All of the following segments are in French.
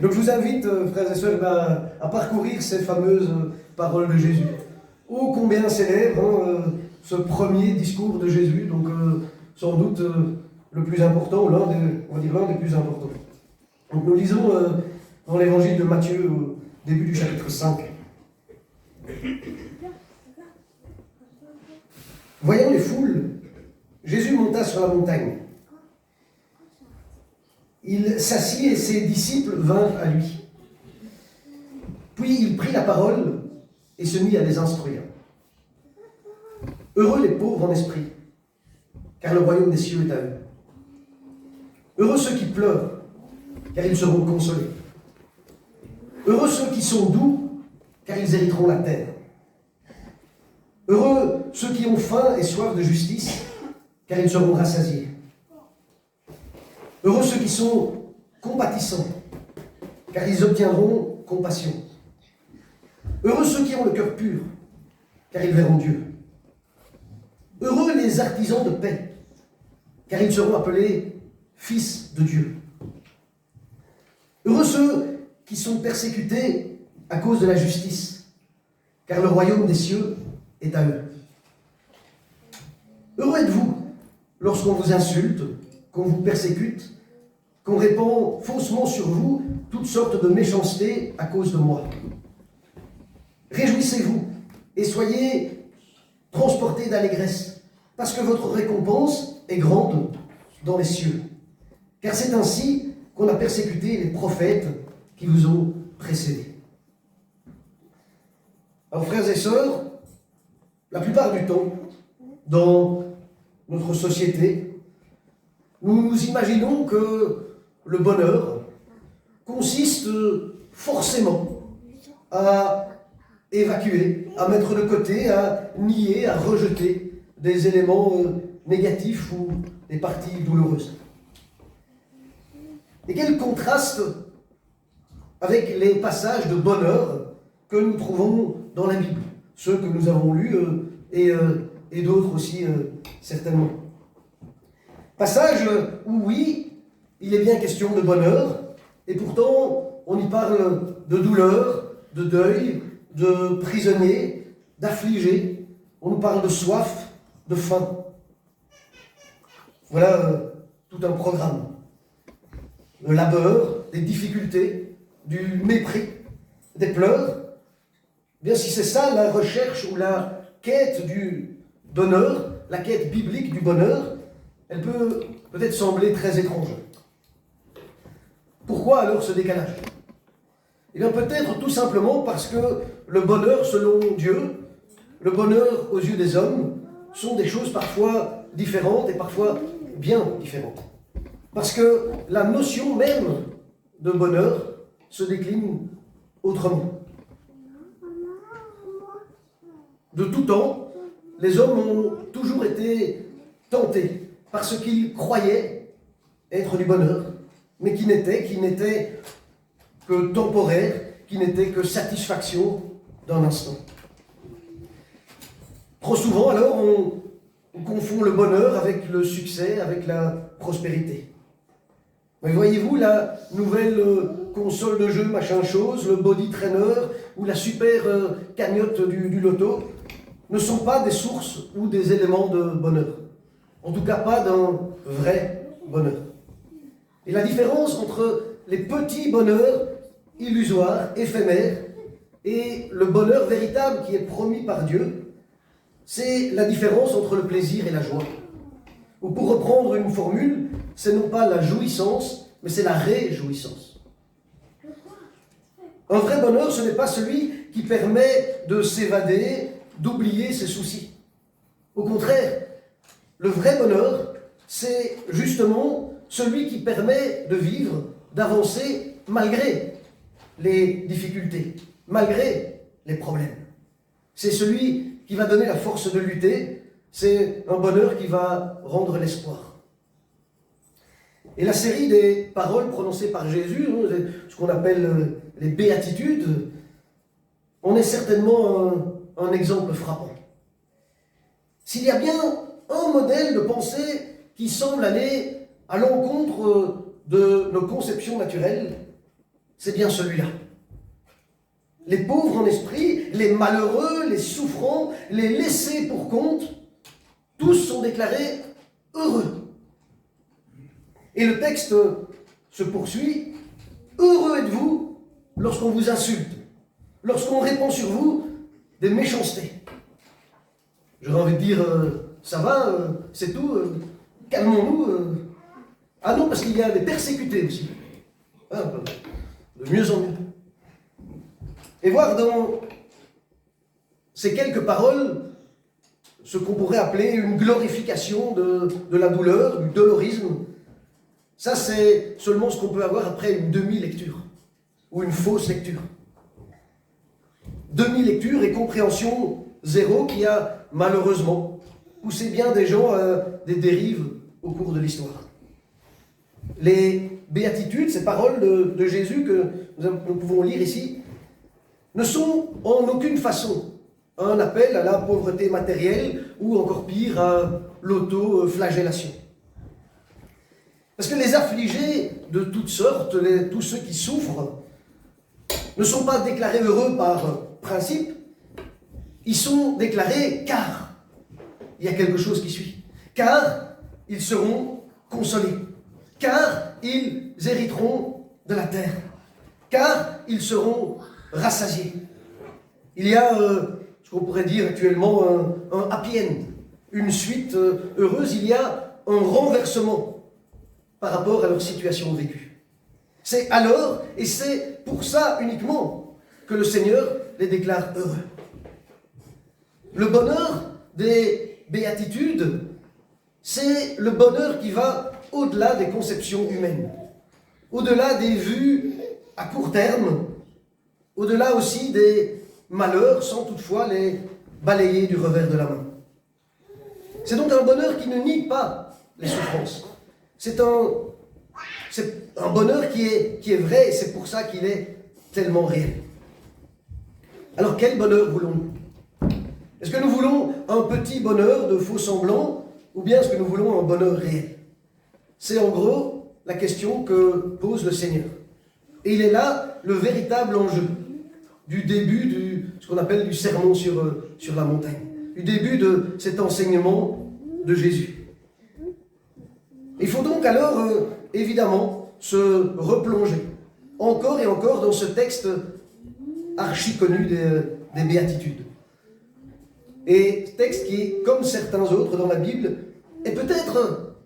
Donc je vous invite, frères et sœurs, à parcourir ces fameuses paroles de Jésus. Ô combien célèbre ce premier discours de Jésus, donc sans doute le plus important, on va dire l'un des plus importants. Donc nous lisons dans l'évangile de Matthieu, au début du chapitre 5. Voyant les foules, Jésus monta sur la montagne. Il s'assit et ses disciples vinrent à lui. Puis il prit la parole et se mit à les instruire. Heureux les pauvres en esprit, car le royaume des cieux est à eux. Heureux ceux qui pleurent, car ils seront consolés. Heureux ceux qui sont doux, car ils hériteront la terre. Heureux ceux qui ont faim et soif de justice, car ils seront rassasiés. Heureux ceux qui sont compatissants, car ils obtiendront compassion. Heureux ceux qui ont le cœur pur, car ils verront Dieu. Heureux les artisans de paix, car ils seront appelés fils de Dieu. Heureux ceux qui sont persécutés à cause de la justice, car le royaume des cieux est à eux. Heureux êtes-vous lorsqu'on vous insulte, qu'on vous persécute, qu'on répand faussement sur vous toutes sortes de méchancetés à cause de moi. Réjouissez-vous et soyez transportés d'allégresse, parce que votre récompense est grande dans les cieux. Car c'est ainsi qu'on a persécuté les prophètes qui vous ont précédés. Alors, frères et sœurs, la plupart du temps, dans notre société, nous nous imaginons que le bonheur consiste forcément à évacuer, à mettre de côté, à nier, à rejeter des éléments négatifs ou des parties douloureuses. Et quel contraste avec les passages de bonheur que nous trouvons dans la Bible, ceux que nous avons lus et d'autres aussi certainement. Passage où oui, il est bien question de bonheur, et pourtant on y parle de douleur, de deuil, de prisonniers, d'affligés, on nous parle de soif, de faim. Voilà tout un programme. Le labeur, des difficultés, du mépris, des pleurs. Bien, si c'est ça la recherche ou la quête du bonheur, la quête biblique du bonheur, elle peut peut-être sembler très étrange. Pourquoi alors ce décalage? Eh bien, peut-être tout simplement parce que le bonheur selon Dieu, le bonheur aux yeux des hommes, sont des choses parfois différentes et parfois bien différentes. Parce que la notion même de bonheur se décline autrement. De tout temps, les hommes ont toujours été tentés par ce qu'ils croyaient être du bonheur, mais qui n'était que temporaire, qui n'était que satisfaction d'un instant. Trop souvent, alors, on confond le bonheur avec le succès, avec la prospérité. Mais voyez-vous, la nouvelle console de jeu, machin chose, le body trainer ou la super cagnotte du loto ne sont pas des sources ou des éléments de bonheur. En tout cas, pas d'un vrai bonheur. Et la différence entre les petits bonheurs illusoires, éphémères, et le bonheur véritable qui est promis par Dieu, c'est la différence entre le plaisir et la joie. Ou pour reprendre une formule, c'est non pas la jouissance, mais c'est la réjouissance. Un vrai bonheur, ce n'est pas celui qui permet de s'évader, d'oublier ses soucis. Au contraire, le vrai bonheur, c'est justement celui qui permet de vivre, d'avancer malgré les difficultés, malgré les problèmes. C'est celui qui va donner la force de lutter, c'est un bonheur qui va rendre l'espoir. Et la série des paroles prononcées par Jésus, ce qu'on appelle les béatitudes, en est certainement un exemple frappant. S'il y a bien un modèle de pensée qui semble aller à l'encontre de nos conceptions naturelles, c'est bien celui-là. Les pauvres en esprit, les malheureux, les souffrants, les laissés pour compte, tous sont déclarés heureux. Et le texte se poursuit. Heureux êtes-vous lorsqu'on vous insulte, lorsqu'on répand sur vous des méchancetés. J'aurais envie de dire, ça va, c'est tout, calmons-nous. Ah non, parce qu'il y a des persécutés aussi. Ah, de mieux en mieux. Et voir dans ces quelques paroles ce qu'on pourrait appeler une glorification de la douleur, du dolorisme. Ça, c'est seulement ce qu'on peut avoir après une demi-lecture, ou une fausse lecture. Demi-lecture et compréhension zéro qui a malheureusement poussé bien des gens à des dérives au cours de l'histoire. Les béatitudes, ces paroles de Jésus que nous pouvons lire ici, ne sont en aucune façon un appel à la pauvreté matérielle ou encore pire à l'auto-flagellation. Parce que les affligés de toutes sortes, tous ceux qui souffrent, ne sont pas déclarés heureux par principe, ils sont déclarés car il y a quelque chose qui suit. Car ils seront consolés. Car ils hériteront de la terre. Car ils seront rassasiés. Il y a ce qu'on pourrait dire actuellement un happy end, une suite heureuse. Il y a un renversement par rapport à leur situation vécue. C'est alors, et c'est pour ça uniquement, que le Seigneur les déclare heureux. Le bonheur des béatitudes, c'est le bonheur qui va au-delà des conceptions humaines, au-delà des vues à court terme, au-delà aussi des malheurs, sans toutefois les balayer du revers de la main. C'est donc un bonheur qui ne nie pas les souffrances. C'est un bonheur qui est vrai, et c'est pour ça qu'il est tellement réel. Alors quel bonheur voulons-nous? Est-ce que nous voulons un petit bonheur de faux semblants, ou bien est-ce que nous voulons un bonheur réel? C'est en gros la question que pose le Seigneur. Et il est là le véritable enjeu du début de ce qu'on appelle du sermon sur la montagne, du début de cet enseignement de Jésus. Il faut donc alors, évidemment, se replonger encore et encore dans ce texte archi connu des béatitudes. Et ce texte qui, comme certains autres dans la Bible, est peut-être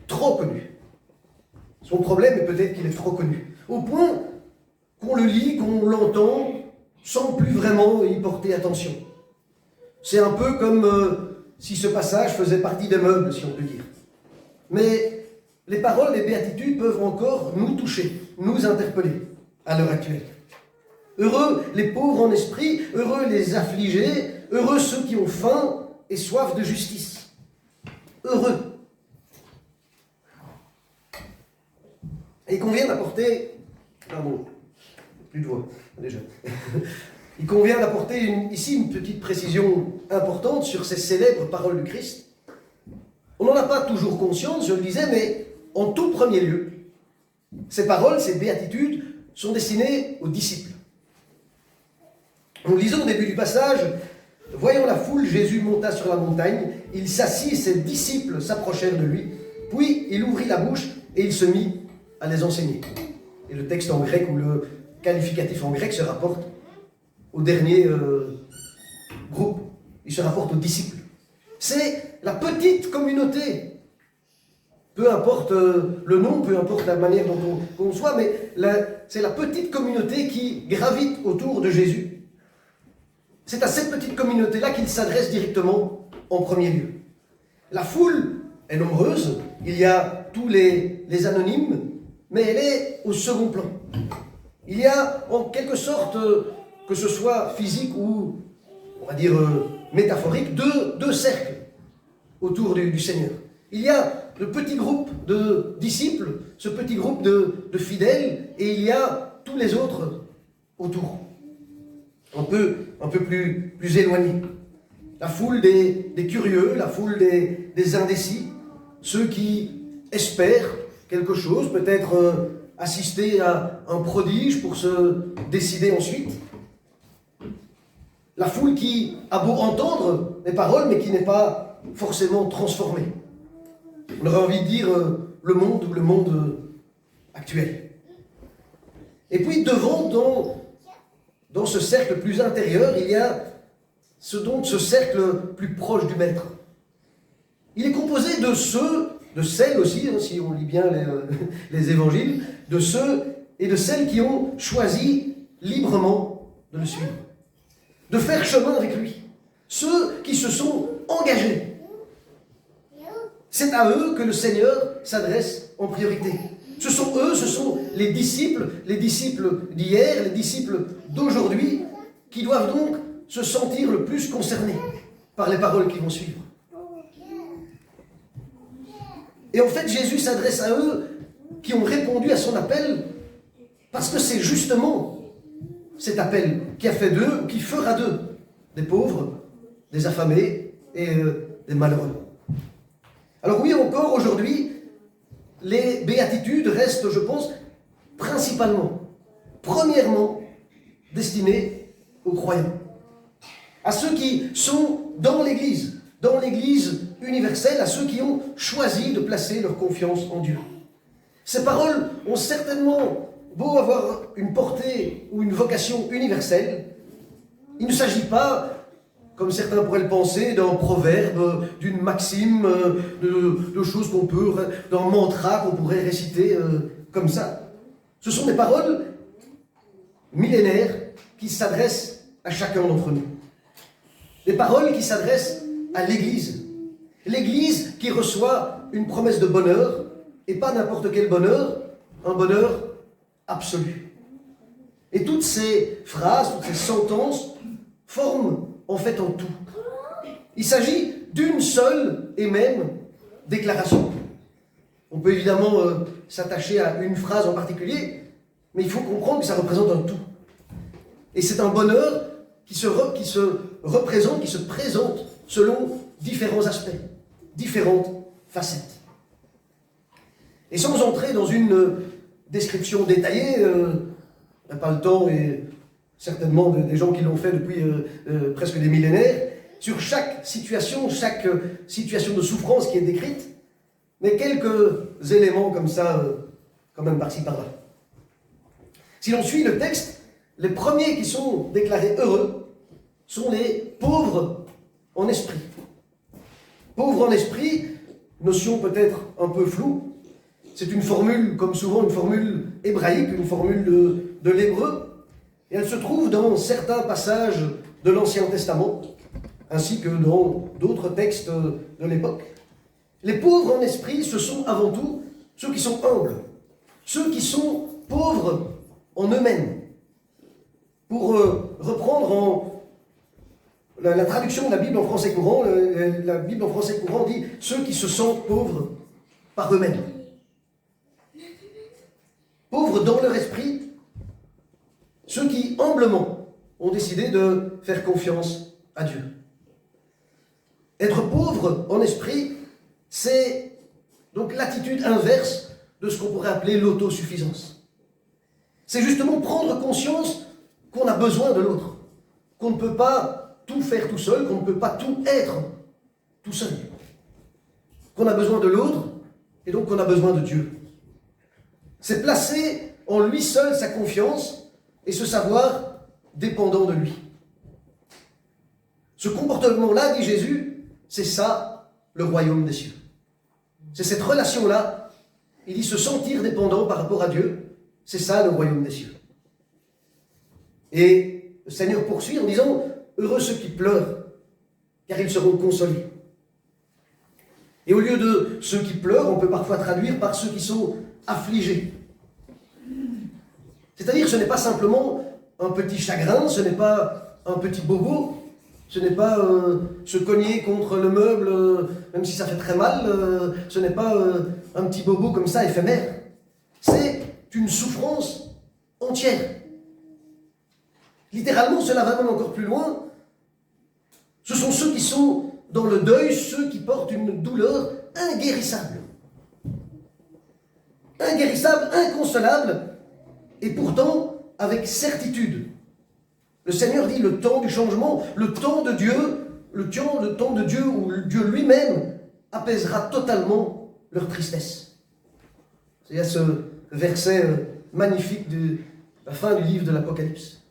trop connu. Son problème est peut-être qu'il est trop connu, au point qu'on le lit, qu'on l'entend, sans plus vraiment y porter attention. C'est un peu comme si ce passage faisait partie des meubles, si on peut dire. Mais les paroles des béatitudes peuvent encore nous toucher, nous interpeller à l'heure actuelle. Heureux les pauvres en esprit, heureux les affligés, heureux ceux qui ont faim et soif de justice. Heureux. Et il convient d'apporter... Pardon, plus de voix, déjà. Il convient d'apporter ici une petite précision importante sur ces célèbres paroles du Christ. On n'en a pas toujours conscience, je le disais, mais en tout premier lieu, ces paroles, ces béatitudes, sont destinées aux disciples. Nous lisons au début du passage, « Voyant la foule, Jésus monta sur la montagne, il s'assit, ses disciples s'approchèrent de lui, puis il ouvrit la bouche et il se mit à les enseigner. » Et le texte en grec, ou le qualificatif en grec, se rapporte au dernier groupe, il se rapporte aux disciples. C'est la petite communauté, peu importe le nom, peu importe la manière dont on soit, mais c'est la petite communauté qui gravite autour de Jésus. C'est à cette petite communauté-là qu'il s'adresse directement en premier lieu. La foule est nombreuse, il y a tous les anonymes, mais elle est au second plan. Il y a en quelque sorte, que ce soit physique ou, on va dire, métaphorique, deux cercles autour du Seigneur. Il y a le petit groupe de disciples, ce petit groupe de fidèles, et il y a tous les autres autour, un peu plus éloignés. La foule des curieux, la foule des indécis, ceux qui espèrent quelque chose, peut-être assister à un prodige pour se décider ensuite. La foule qui a beau entendre les paroles, mais qui n'est pas forcément transformée. On aurait envie de dire le monde ou le monde actuel. Et puis devant, dans ce cercle plus intérieur, il y a ce cercle plus proche du maître. Il est composé de ceux, de celles aussi, si on lit bien les évangiles, de ceux et de celles qui ont choisi librement de le suivre, de faire chemin avec lui, ceux qui se sont engagés. C'est à eux que le Seigneur s'adresse en priorité. Ce sont eux, ce sont les disciples d'hier, les disciples d'aujourd'hui, qui doivent donc se sentir le plus concernés par les paroles qui vont suivre. Et en fait, Jésus s'adresse à eux qui ont répondu à son appel, parce que c'est justement cet appel qui a fait d'eux, qui fera d'eux, des pauvres, des affamés et des malheureux. Alors oui, encore aujourd'hui, les béatitudes restent, je pense, principalement, premièrement, destinées aux croyants, à ceux qui sont dans l'Église universelle, à ceux qui ont choisi de placer leur confiance en Dieu. Ces paroles ont certainement beau avoir une portée ou une vocation universelle, il ne s'agit pas, comme certains pourraient le penser, d'un proverbe, d'une maxime, de choses qu'on peut, d'un mantra qu'on pourrait réciter comme ça. Ce sont des paroles millénaires qui s'adressent à chacun d'entre nous. Des paroles qui s'adressent à l'Église. L'Église qui reçoit une promesse de bonheur, et pas n'importe quel bonheur, un bonheur absolu. Et toutes ces phrases, toutes ces sentences forment en fait en tout. Il s'agit d'une seule et même déclaration. On peut évidemment s'attacher à une phrase en particulier, mais il faut comprendre que ça représente un tout. Et c'est un bonheur qui se représente, qui se présente selon différents aspects, différentes facettes. Et sans entrer dans une description détaillée, on n'a pas le temps, et certainement des gens qui l'ont fait depuis presque des millénaires, sur chaque situation de souffrance qui est décrite, mais quelques éléments comme ça, quand même par-ci par-là. Si l'on suit le texte, les premiers qui sont déclarés heureux sont les pauvres en esprit. Pauvres en esprit, notion peut-être un peu floue, c'est une formule, comme souvent, une formule hébraïque, une formule de l'hébreu, et elle se trouve dans certains passages de l'Ancien Testament, ainsi que dans d'autres textes de l'époque. Les pauvres en esprit, ce sont avant tout ceux qui sont humbles, ceux qui sont pauvres en eux-mêmes. Pour reprendre la traduction de la Bible en français courant, la Bible en français courant dit « ceux qui se sentent pauvres par eux-mêmes ». Pauvres dans leur esprit, ceux qui humblement ont décidé de faire confiance à Dieu. Être pauvre en esprit, c'est donc l'attitude inverse de ce qu'on pourrait appeler l'autosuffisance. C'est justement prendre conscience qu'on a besoin de l'autre, qu'on ne peut pas tout faire tout seul, qu'on ne peut pas tout être tout seul, qu'on a besoin de l'autre et donc qu'on a besoin de Dieu. C'est placer en lui seul sa confiance et se savoir dépendant de lui. Ce comportement-là, dit Jésus, c'est ça le royaume des cieux. C'est cette relation-là, il dit se sentir dépendant par rapport à Dieu, c'est ça le royaume des cieux. Et le Seigneur poursuit en disant « Heureux ceux qui pleurent, car ils seront consolés. » Et au lieu de ceux qui pleurent, on peut parfois traduire par ceux qui sont affligés. C'est-à-dire ce n'est pas simplement un petit chagrin, ce n'est pas un petit bobo, ce n'est pas se cogner contre le meuble, même si ça fait très mal, ce n'est pas un petit bobo comme ça éphémère. C'est une souffrance entière. Littéralement, cela va même encore plus loin. Ce sont ceux qui sont dans le deuil, ceux qui portent une douleur inguérissable. inguérissable, inconsolable, et pourtant avec certitude. Le Seigneur dit le temps du changement, le temps de Dieu, le temps de Dieu où Dieu lui-même apaisera totalement leur tristesse. Il y a ce verset magnifique de la fin du livre de l'Apocalypse.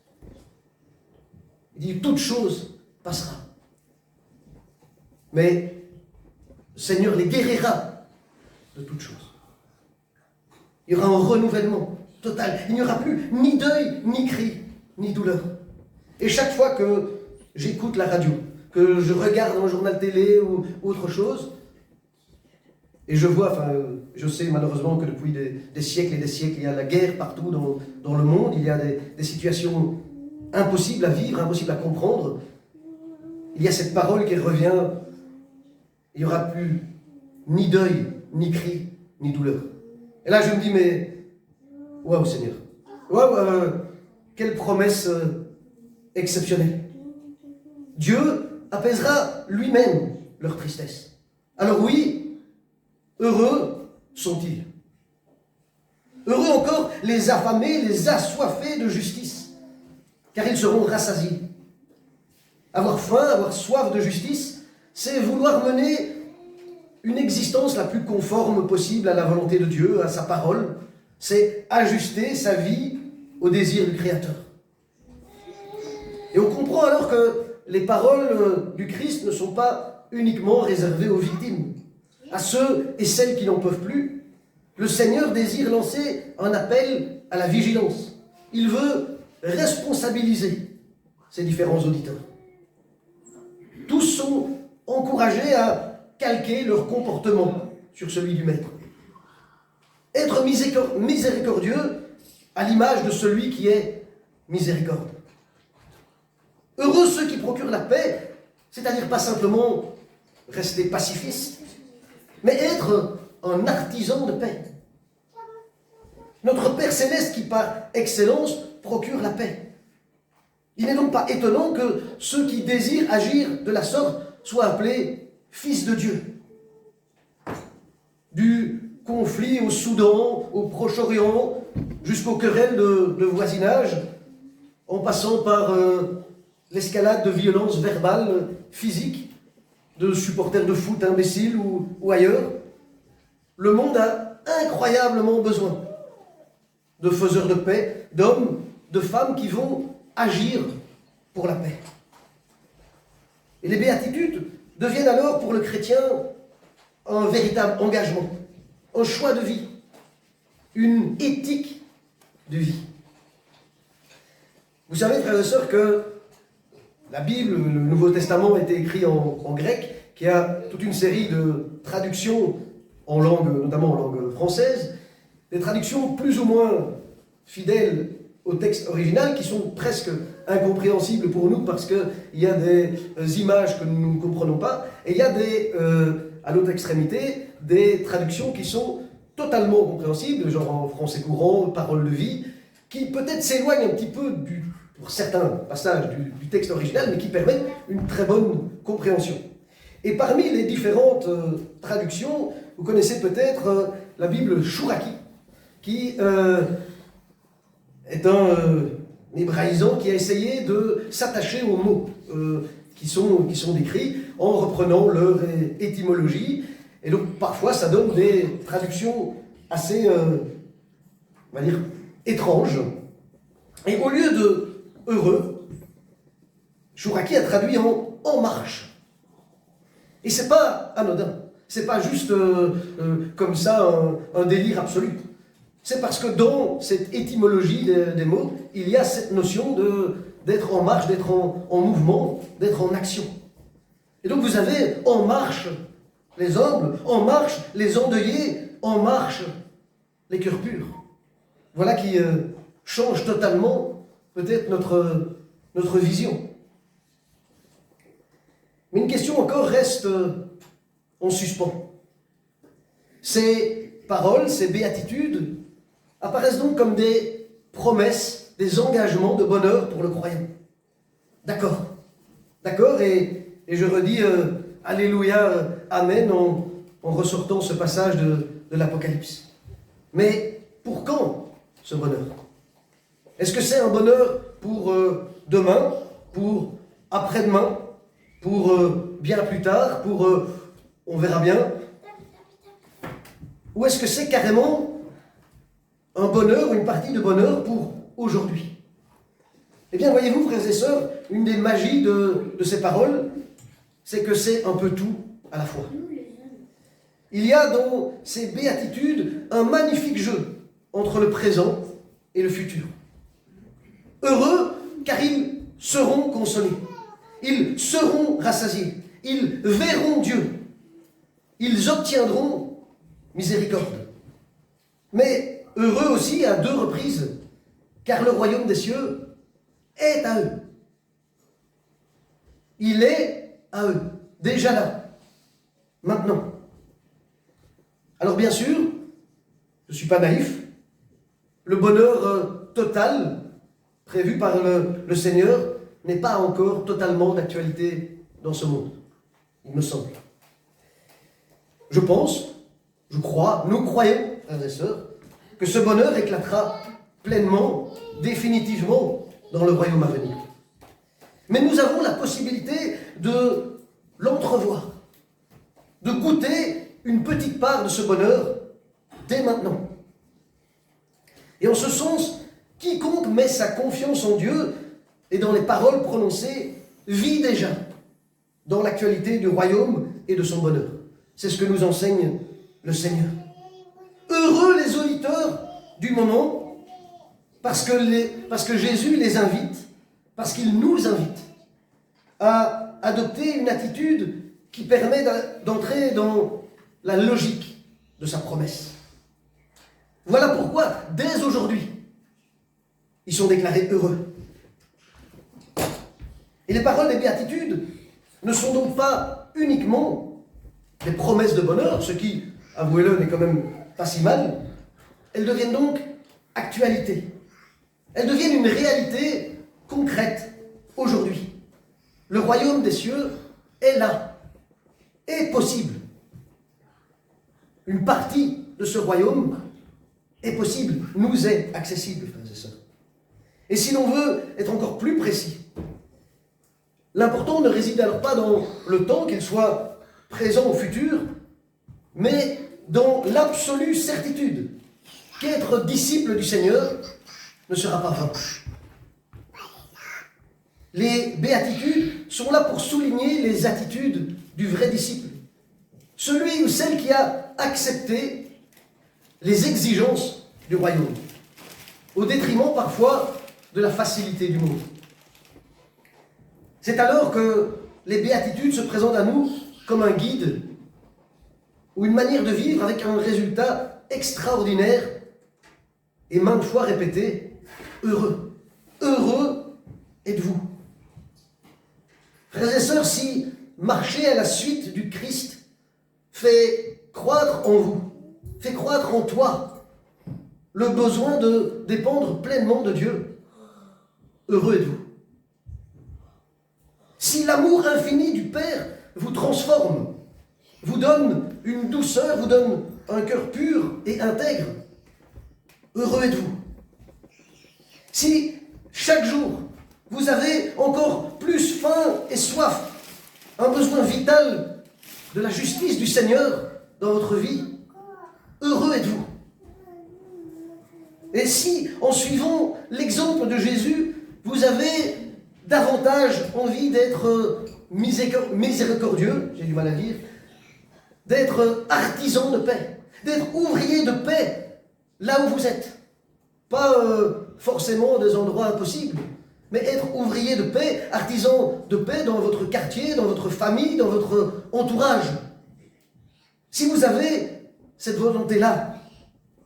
Il dit toute chose passera. Mais le Seigneur les guérira de toutes choses. Il y aura un renouvellement total. Il n'y aura plus ni deuil, ni cri, ni douleur. Et chaque fois que j'écoute la radio, que je regarde un journal télé ou autre chose, et je vois, je sais malheureusement que depuis des siècles et des siècles, il y a la guerre partout dans le monde, il y a des situations impossibles à vivre, impossibles à comprendre. Il y a cette parole qui revient, il n'y aura plus ni deuil, ni cri, ni douleur. Et là je me dis, mais, waouh Seigneur, waouh, quelle promesse exceptionnelle. Dieu apaisera lui-même leur tristesse. Alors oui, heureux sont-ils. Heureux encore les affamés, les assoiffés de justice, car ils seront rassasiés. Avoir faim, avoir soif de justice, c'est vouloir mener une existence la plus conforme possible à la volonté de Dieu, à sa parole. C'est ajuster sa vie au désir du Créateur. Et on comprend alors que les paroles du Christ ne sont pas uniquement réservées aux victimes, à ceux et celles qui n'en peuvent plus. Le Seigneur désire lancer un appel à la vigilance. Il veut responsabiliser ses différents auditeurs. Tous sont encouragés à calquer leur comportement sur celui du Maître. Être miséricordieux à l'image de celui qui est miséricorde. Heureux ceux qui procurent la paix, c'est-à-dire pas simplement rester pacifiste, mais être un artisan de paix. Notre Père Céleste qui par excellence procure la paix. Il n'est donc pas étonnant que ceux qui désirent agir de la sorte soient appelés fils de Dieu. Du conflit au Soudan, au Proche-Orient, jusqu'aux querelles de voisinage, en passant par l'escalade de violences verbales, physiques, de supporters de foot imbéciles ou ailleurs. Le monde a incroyablement besoin de faiseurs de paix, d'hommes, de femmes qui vont agir pour la paix. Et les béatitudes deviennent alors pour le chrétien un véritable engagement, un choix de vie, une éthique de vie. Vous savez, frères et sœurs, que la Bible, le Nouveau Testament, a été écrit en grec, qui a toute une série de traductions en langue, notamment en langue française, des traductions plus ou moins fidèles au texte original, qui sont presque incompréhensibles pour nous parce qu'il y a des images que nous ne comprenons pas, et il y a à l'autre extrémité, des traductions qui sont totalement compréhensibles, genre en français courant, paroles de vie, qui peut-être s'éloignent un petit peu pour certains passages du texte original, mais qui permettent une très bonne compréhension. Et parmi les différentes traductions, vous connaissez peut-être la Bible Chouraki, qui est un hébraïsant qui a essayé de s'attacher aux mots qui sont décrits en reprenant leur étymologie. Et donc parfois ça donne des traductions assez, on va dire, étranges. Et au lieu de heureux, Chouraki a traduit en marche. Et c'est pas anodin. C'est pas juste comme ça un délire absolu. C'est parce que dans cette étymologie des mots, il y a cette notion d'être en marche, d'être en mouvement, d'être en action. Et donc vous avez en marche les humbles, en marche les endeuillés, en marche les cœurs purs. Voilà qui change totalement peut-être notre vision. Mais une question encore reste en suspens. Ces paroles, ces béatitudes apparaissent donc comme des promesses, des engagements de bonheur pour le croyant. D'accord. D'accord, et je redis Alléluia, Amen, en ressortant ce passage de l'Apocalypse. Mais pour quand ce bonheur? Est-ce que c'est un bonheur pour demain, pour après-demain, pour bien plus tard, pour on verra bien? Ou est-ce que c'est carrément un bonheur, une partie de bonheur pour aujourd'hui? Eh bien, voyez-vous, frères et sœurs, une des magies de ces paroles, c'est que c'est un peu tout à la fois. Il y a dans ces béatitudes un magnifique jeu entre le présent et le futur. Heureux, car ils seront consolés. Ils seront rassasiés. Ils verront Dieu. Ils obtiendront miséricorde. Mais heureux aussi à 2 reprises, car le royaume des cieux est à eux. Il est à eux, déjà là, maintenant. Alors bien sûr, je ne suis pas naïf, le bonheur total prévu par le Seigneur n'est pas encore totalement d'actualité dans ce monde, il me semble. Je pense, je crois, nous croyons, frères et sœurs, que ce bonheur éclatera pleinement, définitivement, dans le royaume à venir. Mais nous avons la possibilité de l'entrevoir, de goûter une petite part de ce bonheur dès maintenant. Et en ce sens, quiconque met sa confiance en Dieu et dans les paroles prononcées vit déjà dans l'actualité du royaume et de son bonheur. C'est ce que nous enseigne le Seigneur. Heureux les auditeurs du moment, parce que Jésus les invite, parce qu'il nous invite à adopter une attitude qui permet d'entrer dans la logique de sa promesse. Voilà pourquoi, dès aujourd'hui, ils sont déclarés heureux. Et les paroles des béatitudes ne sont donc pas uniquement des promesses de bonheur, ce qui, avouez-le, n'est quand même pas si mal. Elles deviennent donc actualité. Elles deviennent une réalité concrète aujourd'hui. Le royaume des cieux est là, est possible. Une partie de ce royaume est possible, nous est accessible, frères et sœurs. Et si l'on veut être encore plus précis, l'important ne réside alors pas dans le temps, qu'il soit présent ou futur, mais dans l'absolue certitude qu'être disciple du Seigneur ne sera pas vain. Les béatitudes sont là pour souligner les attitudes du vrai disciple. Celui ou celle qui a accepté les exigences du royaume, au détriment parfois de la facilité du monde. C'est alors que les béatitudes se présentent à nous comme un guide ou une manière de vivre avec un résultat extraordinaire et maintes fois répété, heureux. Heureux êtes-vous. Frères et sœurs, si marcher à la suite du Christ fait croître en vous, fait croître en toi le besoin de dépendre pleinement de Dieu, heureux êtes-vous. Si l'amour infini du Père vous transforme, vous donne une douceur, vous donne un cœur pur et intègre, heureux êtes-vous. Si chaque jour vous avez encore plus faim et soif, un besoin vital de la justice du Seigneur dans votre vie, heureux êtes-vous. Et si, en suivant l'exemple de Jésus, vous avez davantage envie d'être miséricordieux, j'ai du mal à dire, d'être artisan de paix, d'être ouvrier de paix là où vous êtes. Pas forcément des endroits impossibles, mais être ouvrier de paix, artisan de paix dans votre quartier, dans votre famille, dans votre entourage. Si vous avez cette volonté-là,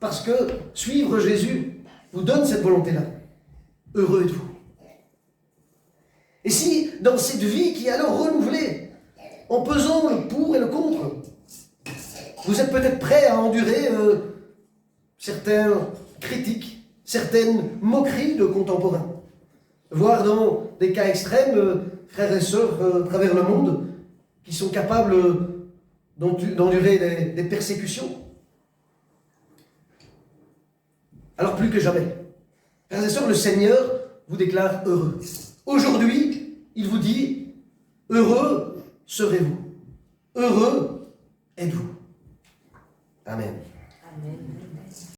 parce que suivre Jésus vous donne cette volonté-là, heureux êtes-vous. Et si, dans cette vie qui est alors renouvelée, en pesant le pour et le contre, vous êtes peut-être prêt à endurer certaines critiques, certaines moqueries de contemporains, voire dans des cas extrêmes, frères et sœurs à travers le monde, qui sont capables d'endurer des persécutions. Alors plus que jamais, frères et sœurs, le Seigneur vous déclare heureux. Aujourd'hui, il vous dit, heureux serez-vous. Heureux êtes-vous. Amen. Amen.